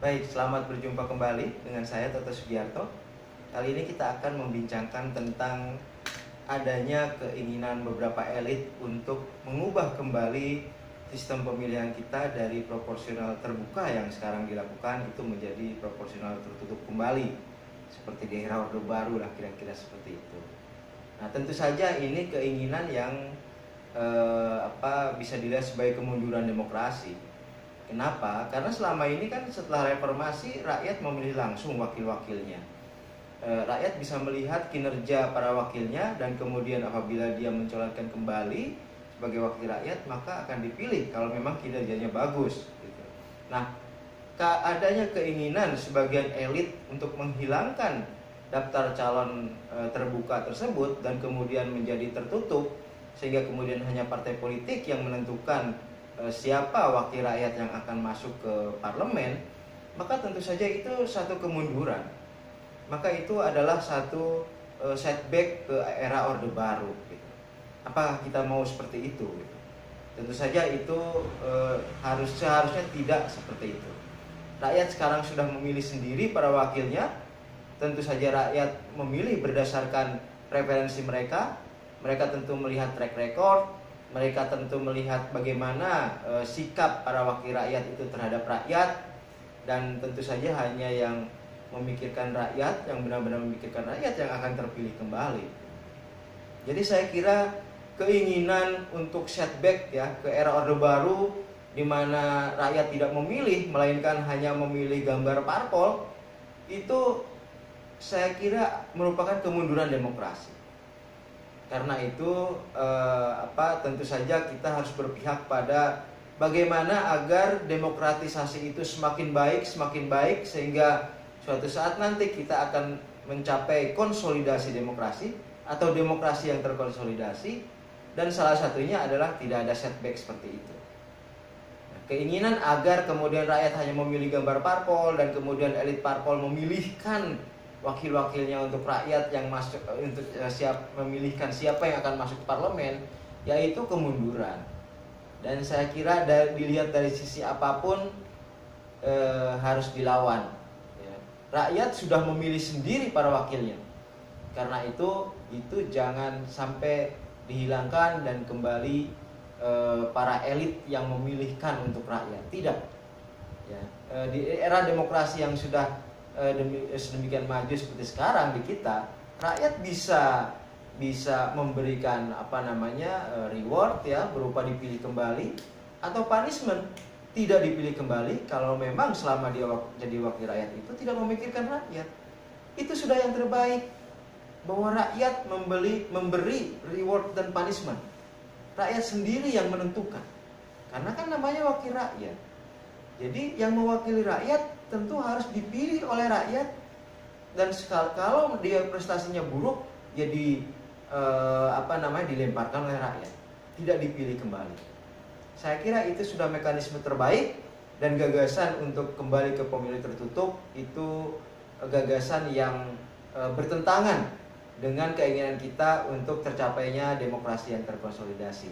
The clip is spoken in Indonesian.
Baik, selamat berjumpa kembali dengan saya Toto Sugiarto. Kali ini kita akan membincangkan tentang adanya keinginan beberapa elit untuk mengubah kembali sistem pemilihan kita dari proporsional terbuka yang sekarang dilakukan itu menjadi proporsional tertutup kembali, seperti di era Orde Baru lah, kira-kira seperti itu. Nah, tentu saja ini keinginan yang bisa dilihat sebagai kemunduran demokrasi. Kenapa? Karena selama ini kan setelah reformasi rakyat memilih langsung wakil-wakilnya. Rakyat bisa melihat kinerja para wakilnya dan kemudian apabila dia mencalonkan kembali sebagai wakil rakyat maka akan dipilih kalau memang kinerjanya bagus. Gitu. Nah, adanya keinginan sebagian elit untuk menghilangkan daftar calon terbuka tersebut dan kemudian menjadi tertutup sehingga kemudian hanya partai politik yang menentukan siapa wakil rakyat yang akan masuk ke parlemen, maka tentu saja itu satu kemunduran. Maka itu adalah satu setback ke era Orde Baru. Gitu. Apakah kita mau seperti itu? Gitu. Tentu saja itu seharusnya tidak seperti itu. Rakyat sekarang sudah memilih sendiri para wakilnya. Tentu saja rakyat memilih berdasarkan preferensi mereka. Mereka tentu melihat track record. Mereka tentu melihat bagaimana sikap para wakil rakyat itu terhadap rakyat. Dan tentu saja hanya yang memikirkan rakyat, yang benar-benar memikirkan rakyat yang akan terpilih kembali. Jadi saya kira keinginan untuk setback ya ke era Orde Baru di mana rakyat tidak memilih melainkan hanya memilih gambar parpol, itu saya kira merupakan kemunduran demokrasi. Karena itu tentu saja kita harus berpihak pada bagaimana agar demokratisasi itu semakin baik sehingga suatu saat nanti kita akan mencapai konsolidasi demokrasi atau demokrasi yang terkonsolidasi, dan salah satunya adalah tidak ada setback seperti itu. Keinginan agar kemudian rakyat hanya memilih gambar parpol dan kemudian elit parpol memilihkan wakil-wakilnya untuk rakyat yang masuk untuk memilihkan siapa yang akan masuk ke parlemen, yaitu kemunduran. Dan saya kira dilihat dari sisi apapun harus dilawan. Ya. Rakyat sudah memilih sendiri para wakilnya. Karena itu jangan sampai dihilangkan dan kembali para elit yang memilihkan untuk rakyat. Tidak. Ya. Di era demokrasi yang sudah sedemikian maju seperti sekarang di kita, rakyat bisa memberikan reward ya berupa dipilih kembali atau punishment tidak dipilih kembali kalau memang selama dia jadi wakil rakyat itu tidak memikirkan rakyat. Itu sudah yang terbaik, bahwa rakyat memberi reward dan punishment. Rakyat sendiri yang menentukan. Karena kan namanya wakil rakyat. Jadi yang mewakili rakyat tentu harus dipilih oleh rakyat, dan kalau dia prestasinya buruk ya dilemparkan oleh rakyat, tidak dipilih kembali. Saya kira itu sudah mekanisme terbaik, dan gagasan untuk kembali ke pemilu tertutup itu gagasan yang bertentangan dengan keinginan kita untuk tercapainya demokrasi yang terkonsolidasi.